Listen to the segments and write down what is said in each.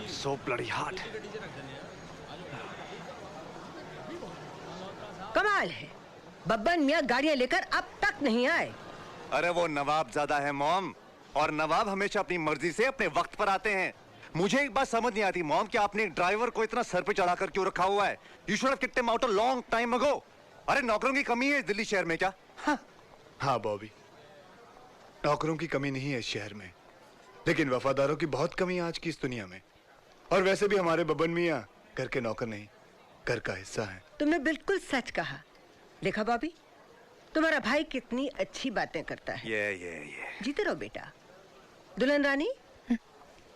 So bloody hot. कमाल है, बब्बन मियाँ गाड़ियाँ लेकर अब तक नहीं आए। अरे वो नवाब ज़्यादा है मॉम, और नवाब हमेशा अपनी मर्जी से अपने वक्त पर आते हैं। मुझे एक बात समझ नहीं आती मॉम कि आपने एक ड्राइवर को इतना सर पे चढ़ाकर क्यों रखा हुआ है? You should have kicked him out a long time ago. अरे नौकरों की कमी है इस दिल्ली शहर में क्या? हाँ बॉबी, नौकरों की कमी नहीं है इस शहर में, लेकिन वफादारों की बहुत कमी है आज की इस दुनिया में। और वैसे भी हमारे बब्बन मियाँ घर के नौकर नहीं, घर का हिस्सा है। तुमने बिल्कुल सच कहा। देखा बॉबी, तुम्हारा भाई कितनी अच्छी बातें करता है। ये जीते रहो बेटा। दुल्हन रानी,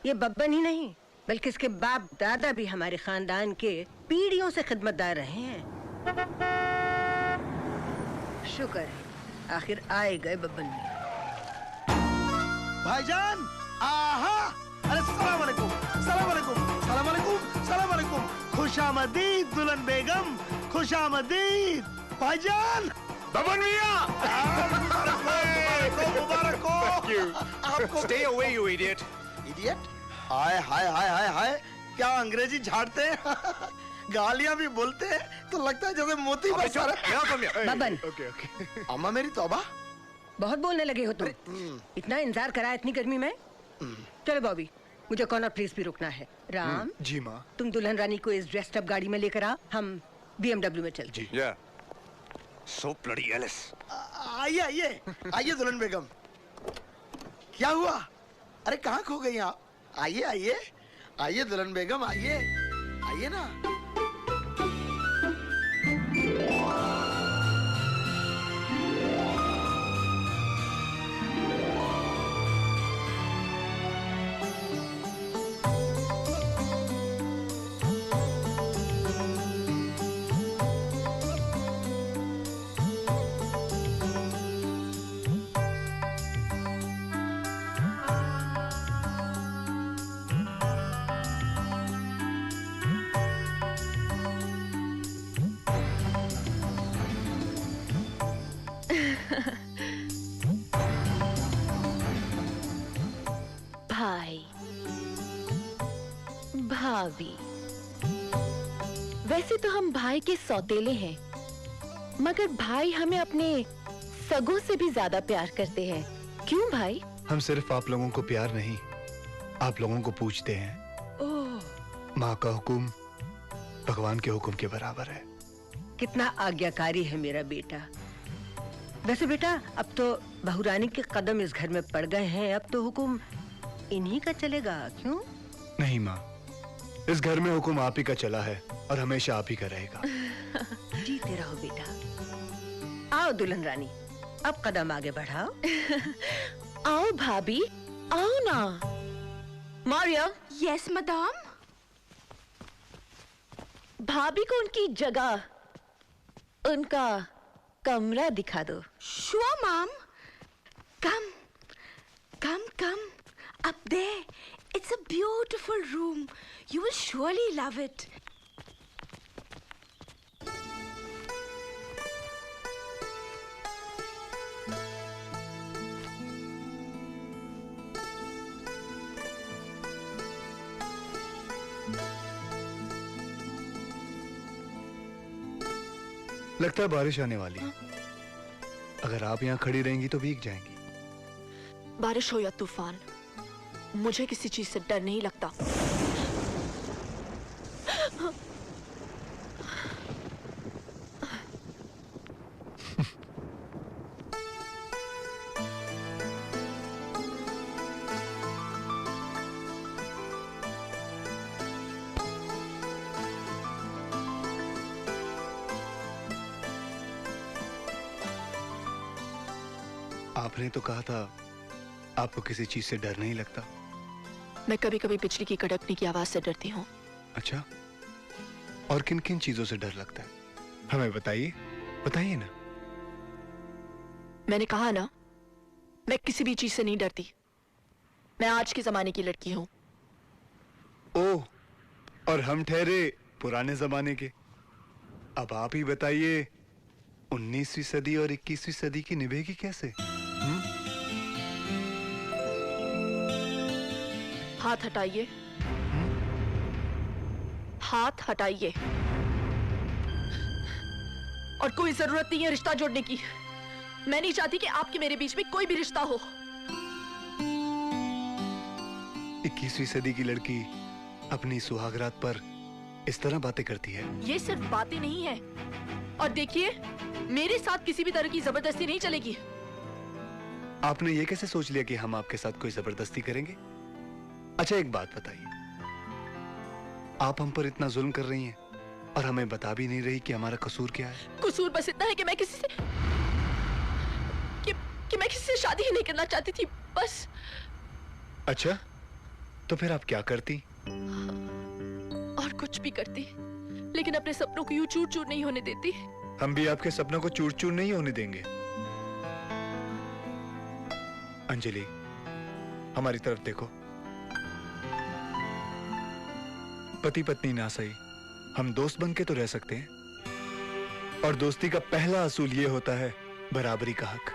ये बब्बन ही नहीं बल्कि इसके बाप दादा भी हमारे खानदान के पीढ़ियों से खिदमतदार रहे हैं। शुक्र है आखिर आए गए बब्बन में। भाईजान, आहा, अरे सलाम वालेकुम, सलाम वालेकुम, सलाम वालेकुम, सलाम वालेकुम। खुशामदीद दुल्हन बेगम, खुशामदीद। भाईजान, बब्बन मियाँ! मुबारक हो। आपको Stay away, you idiot! Idiot? हाय हाय हाय हाय हाय, क्या अंग्रेजी झाड़ते हैं? गालियां भी बोलते हैं तो लगता है जैसे मोती बरसा रहे। बब्बन, ओके। अम्मा मेरी तौबा। बहुत बोलने लगे हो तुम। इतना इंतजार करा इतनी गर्मी में। चलो बॉबी, मुझे कॉर्नर प्लेस भी रुकना है। राम, जी माँ। तुम दुल्हन रानी को इस ड्रेस्ड अप गाड़ी में लेकर आ, हम BMW में चलते। Yeah. So bloody Alice. आइए आइए आइए दुल्हन बेगम। क्या हुआ? अरे कहाँ खो गई आप? आइए आइए आइए दुल्हन बेगम, आइए आइए ना। भाई, भाभी, वैसे तो हम भाई के सौतेले हैं, मगर भाई हमें अपने सगों से भी ज्यादा प्यार करते हैं। क्यों भाई? हम सिर्फ आप लोगों को प्यार नहीं, आप लोगों को पूछते हैं। ओह, माँ का हुक्म भगवान के हुक्म के बराबर है। कितना आज्ञाकारी है मेरा बेटा। वैसे बेटा, अब तो बहुरानी के कदम इस घर में पड़ गए हैं, अब तो हुक्म इन्हीं का चलेगा। क्यों? नहीं माँ, इस घर में हुक्म आप ही का चला है और हमेशा आप ही का रहेगा। जीते रहो बेटा। आओ दुल्हन रानी, अब कदम आगे बढ़ाओ। आओ भाभी, आओ ना। मारिया। Yes madam. भाभी को उनकी जगह, उनका कमरा दिखा दो। Sure, mom. Come, come, come. Up there. It's a beautiful room. You will surely love it. लगता है बारिश आने वाली है। अगर आप यहाँ खड़ी रहेंगी तो भीग जाएंगी। बारिश हो या तूफान, मुझे किसी चीज से डर नहीं लगता। आपने तो कहा था आपको किसी चीज से डर नहीं लगता। मैं कभी कभी बिजली की कड़कने की आवाज से डरती हूँ। अच्छा, और किन किन चीजों से डर लगता है? हमें बताइए, बताइए ना। मैंने कहा ना, मैं किसी भी चीज से नहीं डरती। मैं आज के जमाने की लड़की हूँ। ओह, और हम ठहरे पुराने जमाने के। अब आप ही बताइए, 19वीं सदी और 21वीं सदी की निभेगी कैसे? हाथ हटाइए, हाथ हटाइए। और कोई जरूरत नहीं है रिश्ता जोड़ने की। मैं नहीं चाहती कि आपके मेरे बीच में कोई भी रिश्ता हो। 21वीं सदी की लड़की अपनी सुहागरात पर इस तरह बातें करती है। ये सिर्फ बातें नहीं है। और देखिए, मेरे साथ किसी भी तरह की जबरदस्ती नहीं चलेगी। आपने ये कैसे सोच लिया कि हम आपके साथ कोई जबरदस्ती करेंगे? अच्छा एक बात बताइए, आप हम पर इतना जुल्म कर रही हैं और हमें बता भी नहीं रही कि हमारा कसूर क्या है। कसूर बस इतना है कि मैं किसी से कि मैं किसी से शादी ही नहीं करना चाहती थी, बस। अच्छा, तो फिर आप क्या करती? और कुछ भी करती, लेकिन अपने सपनों को यूं चूर चूर नहीं होने देती। हम भी आपके सपनों को चूर चूर नहीं होने देंगे। अंजलि, हमारी तरफ देखो। पति पत्नी ना सही, हम दोस्त बन के तो रह सकते हैं। और दोस्ती का पहला असूल ये होता है बराबरी का हक।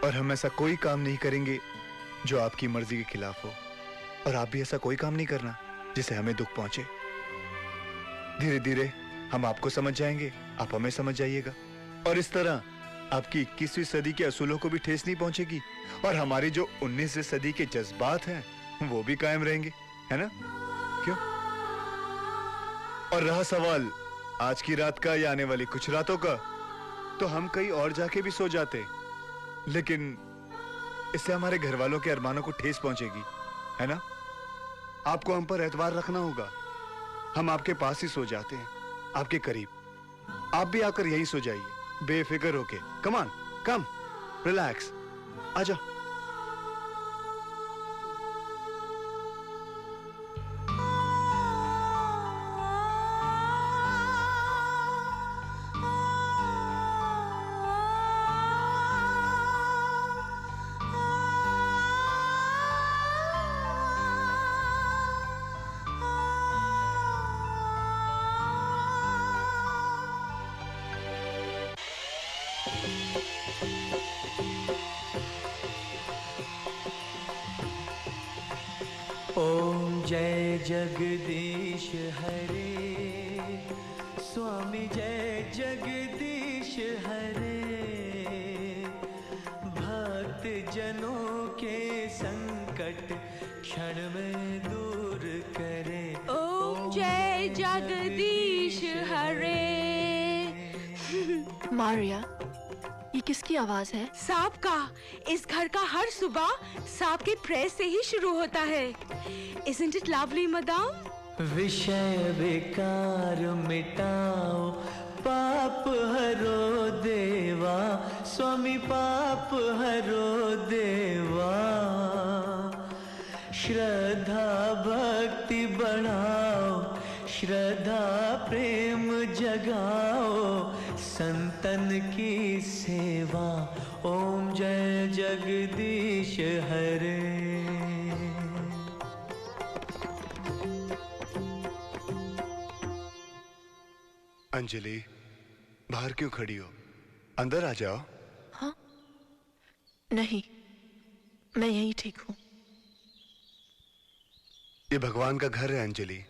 और हम ऐसा कोई काम नहीं करेंगे जो आपकी मर्जी के खिलाफ हो, और आप भी ऐसा कोई काम नहीं करना जिसे हमें दुख पहुंचे। धीरे धीरे हम आपको समझ जाएंगे, आप हमें समझ जाइएगा, और इस तरह आपकी 21वीं सदी के असूलों को भी ठेस नहीं पहुंचेगी, और हमारी जो 19वीं सदी के जज्बात हैं वो भी कायम रहेंगे, है ना? क्यों? और रहा सवाल आज की रात का या आने वाली कुछ रातों का, तो हम कहीं और जाके भी सो जाते, लेकिन इससे हमारे घर वालों के अरमानों को ठेस पहुंचेगी, है ना? आपको हम पर एतबार रखना होगा। हम आपके पास ही सो जाते हैं, आपके करीब। आप भी आकर यहीं सो जाइए बेफिक्र होके। कम ऑन, कम, रिलैक्स, आ जाओ। ओम जय जगदीश हरे, स्वामी जय जगदीश हरे, भक्त जनों के संकट क्षण में दूर करे। ओम जय जगदीश हरे। मारिया, ये किसकी आवाज है? सांप का। इस घर का हर सुबह सांप के प्रेस से ही शुरू होता है। Isn't it lovely, madam? विषय विकार मिटाओ, पाप हरो देवा, स्वामी पाप हरो देवा। श्रद्धा भक्ति बढ़ाओ, श्रद्धा प्रेम जगाओ, संतन की सेवा। ओम जय जगदीश हरे। अंजलि, बाहर क्यों खड़ी हो? अंदर आ जाओ। हाँ? नहीं, मैं यहीं ठीक हूँ। ये भगवान का घर है अंजलि,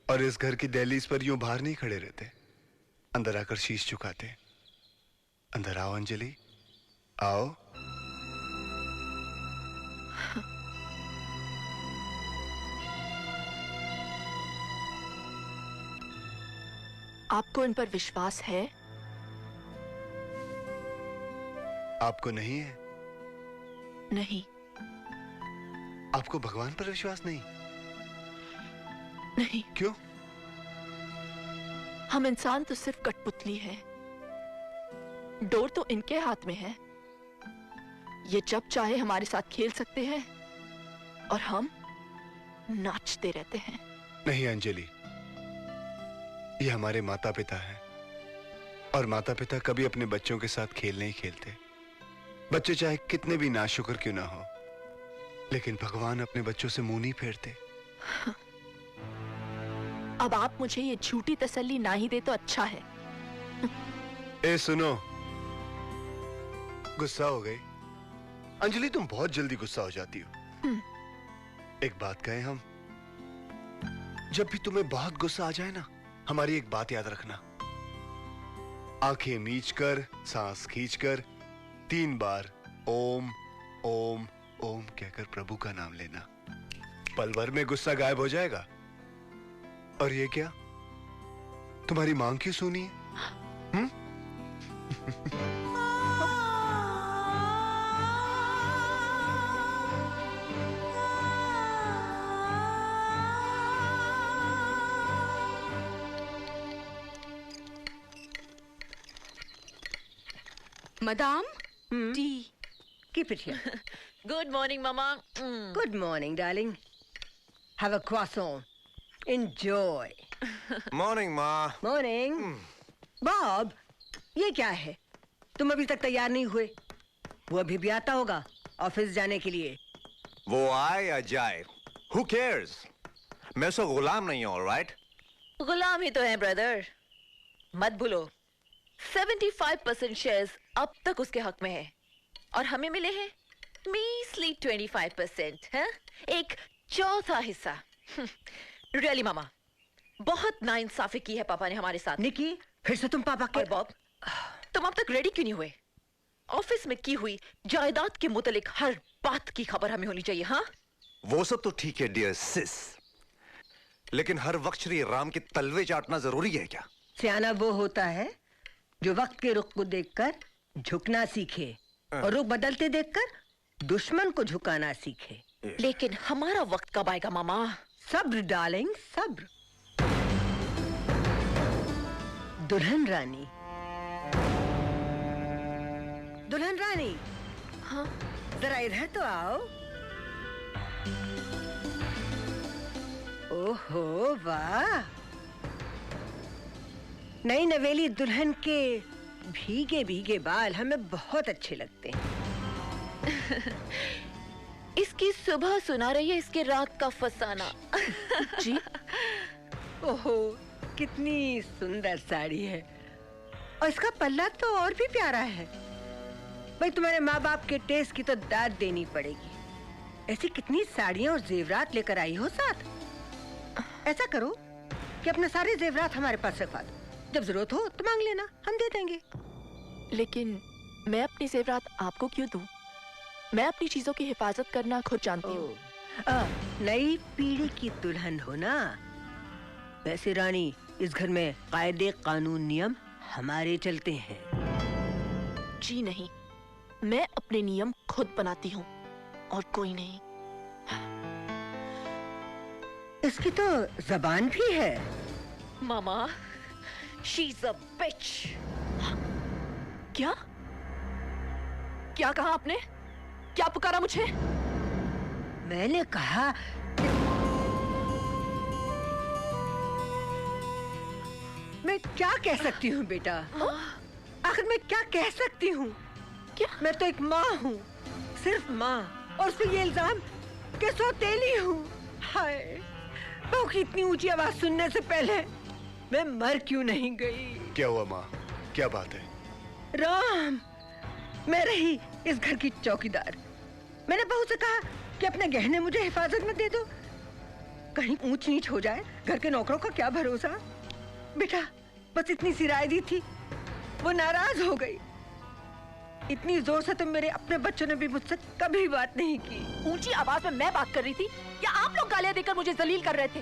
और इस घर की दहलीज पर यूं बाहर नहीं खड़े रहते, अंदर आकर शीश झुकाते। अंदर आओ अंजलि, आओ। आपको इन पर विश्वास है? आपको नहीं है? नहीं। आपको भगवान पर विश्वास नहीं? नहीं। क्यों? हम इंसान तो सिर्फ कठपुतली है, डोर तो इनके हाथ में है। ये जब चाहे हमारे साथ खेल सकते हैं और हम नाचते रहते हैं। नहीं अंजलि, ये हमारे माता पिता हैं, और माता पिता कभी अपने बच्चों के साथ खेल नहीं खेलते। बच्चे चाहे कितने भी नाशुक्र क्यों ना हो, लेकिन भगवान अपने बच्चों से मुंह नहीं फेरते। अब आप मुझे ये झूठी तसल्ली ना ही दे तो अच्छा है। ए सुनो, गुस्सा हो गई? अंजलि तुम बहुत जल्दी गुस्सा हो जाती हो। एक बात कहें हम? जब भी तुम्हें बहुत गुस्सा आ जाए ना, हमारी एक बात याद रखना। आंखें मीच कर, सांस खींचकर 3 बार ओम ओम ओम कहकर प्रभु का नाम लेना। पल भर में गुस्सा गायब हो जाएगा। और ये क्या, तुम्हारी मांग क्यों सुनी है? Madam, tea. Keep it here. Good morning mama. Good morning, darling. Have a croissant. Enjoy. Morning माँ। Morning. बॉब, ये क्या है? तुम अभी तक तैयार नहीं हुए। वो अभी भी आता होगा ऑफिस जाने के लिए। वो आए या जाए, who cares? मैं उसका गुलाम नहीं हूँ, ऑलराइट? गुलाम ही तो है ब्रदर। मत भूलो 75% शेयर्स अब तक उसके हक में है और हमें मिले हैं मीसली 25%। है एक चौथा हिस्सा। रियली मामा, बहुत नाइंसाफी की है पापा ने हमारे साथ। निकी, फिर से तुम पापा के। और बॉब, तुम अब तक रेडी क्यों नहीं हुए? ऑफिस में की हुई जायदाद के मुतालिक हर बात की खबर हमें होनी चाहिए। हाँ, वो सब तो ठीक है डियर सिस, लेकिन हर वक्त श्री राम के तलवे चाटना जरूरी है क्या? सियाना वो होता है जो वक्त के रुख को देखकर झुकना सीखे और रुख बदलते देखकर दुश्मन को झुकाना सीखे। लेकिन हमारा वक्त कब आएगा मामा? सब्र डार्लिंग, सब्र। दुल्हन रानी, दुल्हन रानी, हाँ, जरा इधर तो आओ। ओहो वाह, नई नवेली दुल्हन के भीगे भीगे बाल हमें बहुत अच्छे लगते हैं। इसकी सुबह सुना रही है इसके रात का फसाना। जी, ओहो कितनी सुंदर साड़ी है, और इसका पल्ला तो और भी प्यारा है। भाई तुम्हारे माँ बाप के टेस्ट की तो दाद देनी पड़ेगी। ऐसी कितनी साड़ियाँ और जेवरात लेकर आई हो साथ। ऐसा करो कि अपने सारे जेवरात हमारे पास रखवा दो, जब जरूरत हो तो मांग लेना, हम दे देंगे। लेकिन मैं अपनी जेवरात आपको क्यों दूं? मैं अपनी चीजों की हिफाजत करना खुद जानती हूँ। नई पीढ़ी की दुल्हन हो ना। वैसे रानी, इस घर में कायदे कानून नियम हमारे चलते हैं। जी नहीं, मैं अपने नियम खुद बनाती हूँ और कोई नहीं। इसकी तो जबान भी है। मामा, she's a bitch। क्या? क्या कहा आपने? क्या पुकारा मुझे? मैंने कहा मैं क्या कह सकती हूँ बेटा? आखिर मैं क्या कह सकती हूँ? क्या? मैं तो एक माँ हूँ, सिर्फ माँ, और उस पर ये इल्जाम कि सौतेली हूँ। हाय, बहू की इतनी ऊंची आवाज सुनने से पहले मैं मर क्यों नहीं गई? क्या हुआ माँ, क्या बात है? राम, मैं रही इस घर की चौकीदार। मैंने बहू से कहा कि अपने गहने मुझे हिफाजत में दे दो, कहीं ऊंच नीच हो जाए। घर के नौकरों का क्या भरोसा। बेटा, बस इतनी सी राय दी थी, वो नाराज हो गई। इतनी जोर से तो मेरे अपने बच्चों ने भी मुझसे कभी बात नहीं की। ऊंची आवाज में मैं बात कर रही थी या आप लोग गालियां देकर मुझे जलील कर रहे थे?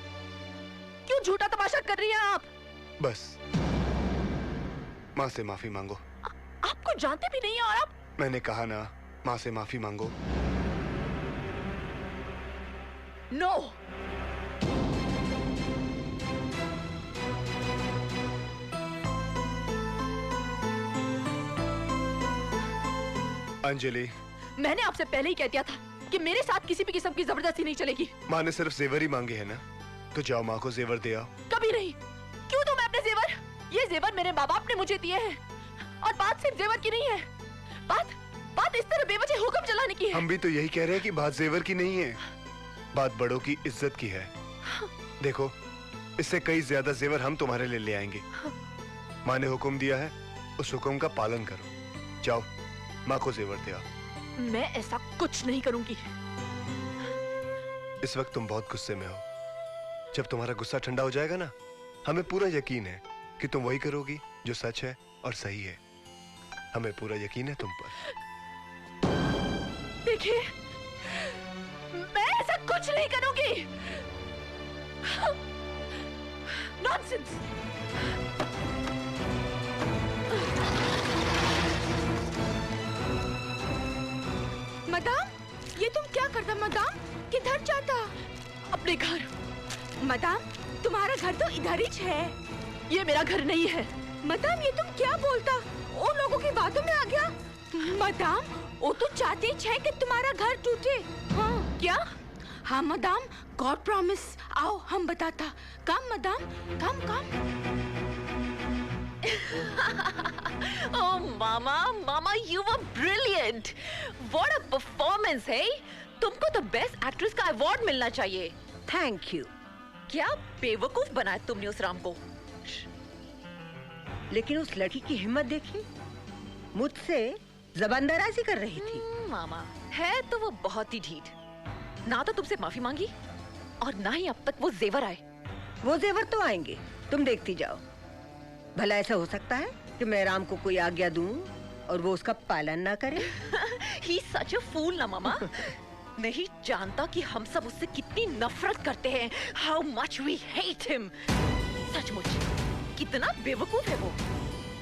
क्यों झूठा तमाशा कर रही हैं आप? बस माँ से माफी मांगो। आपको जानते भी नहीं हैं और आप। मैंने कहा ना, माँ से माफी मांगो। नो। अंजलि, मैंने आपसे पहले ही कह दिया था कि मेरे साथ किसी भी किस्म की जबरदस्ती नहीं चलेगी। माँ ने सिर्फ जेवर ही मांगे है ना, तो जाओ माँ को जेवर दे आओ। कभी नहीं। क्यों दूं मैं अपने जेवर? ये जेवर मेरे माँ बाप ने मुझे दिए हैं, और बात सिर्फ जेवर की नहीं है। बात इस तरह बेवजह हुक्म चलाने की है। हम भी तो यही कह रहे हैं कि बात जेवर की नहीं है, बात बड़ों की इज्जत की है। देखो, इससे कई ज्यादा जेवर हम तुम्हारे लिए ले आएंगे। माँ ने हुक्म दिया है, उस हुक्म का पालन करो। जाओ, माँ को जेवर दे आओ। मैं ऐसा कुछ नहीं करूंगी। इस वक्त तुम बहुत गुस्से में हो। जब तुम्हारा गुस्सा ठंडा हो जाएगा ना, हमें पूरा यकीन है कि तुम वही करोगी जो सच है और सही है। हमें पूरा यकीन है तुम पर। देखिए, मैं ऐसा कुछ नहीं करूंगी। नॉनसेंस। मदाम, ये तुम क्या करता मदाम? किधर जाता? अपने घर। मदाम, तुम्हारा घर तो इधर ही है। ये मेरा घर नहीं है। मदाम, ये तुम क्या बोलता? उन लोगों की बातों में आ गया। मदाम, वो तो चाहते ही कि तुम्हारा घर टूटे। हाँ क्या? हाँ मदाम, गॉड प्रॉमिस। आओ हम बताता। कम madam, come come. Oh, Mama, Mama, you were brilliant. What a performance, hey? तुमको तो बेस्ट एक्ट्रेस का अवार्ड मिलना चाहिए। Thank you. क्या बेवकूफ बनाया तुमने उस राम को। लेकिन उस लड़की की हिम्मत देखी, मुझसे जबानदराजी कर रही थी। मामा, है तो वो बहुत ही ढीठ। ना तो तुमसे माफी मांगी और ना ही अब तक वो जेवर आए। वो जेवर तो आएंगे, तुम देखती जाओ। भला ऐसा हो सकता है कि मैं राम को कोई आज्ञा दूं और वो उसका पालन ना करे? He's such a fool ना मामा। नहीं जानता कि हम सब उससे कितनी नफरत करते हैं। How much we hate him। सचमुच कितना बेवकूफ है वो।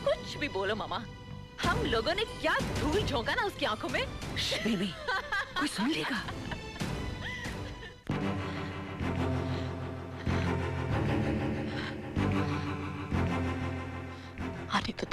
कुछ भी बोलो मामा, हम लोगों ने क्या धूल झोंका ना उसकी आंखों में। बेबी, कोई सुन लेगा। आने तो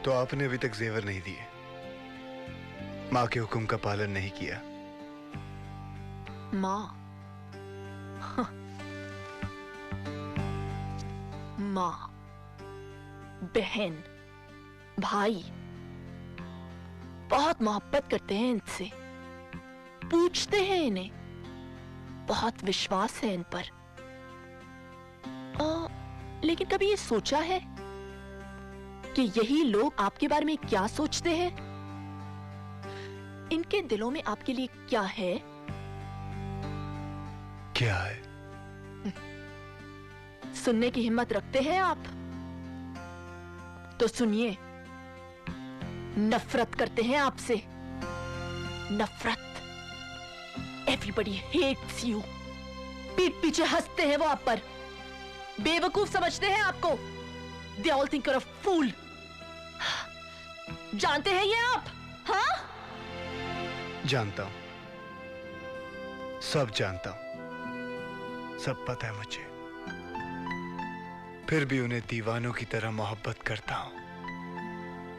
तो आपने अभी तक जेवर नहीं दिए, माँ के हुक्म का पालन नहीं किया। माँ, माँ, बहन, भाई बहुत मोहब्बत करते हैं इनसे, पूछते हैं इन्हें, बहुत विश्वास है इन पर। लेकिन कभी ये सोचा है कि यही लोग आपके बारे में क्या सोचते हैं? इनके दिलों में आपके लिए क्या है? क्या है? सुनने की हिम्मत रखते हैं आप? तो सुनिए, नफरत करते हैं आपसे। नफरत। Everybody hates you. पीठ पीछे हंसते हैं वो आप पर, बेवकूफ समझते हैं आपको। They all think you're a fool। जानते हैं ये आप? हाँ? जानता हूं, सब जानता हूं, सब पता है मुझे। फिर भी उन्हें दीवानों की तरह मोहब्बत करता हूं।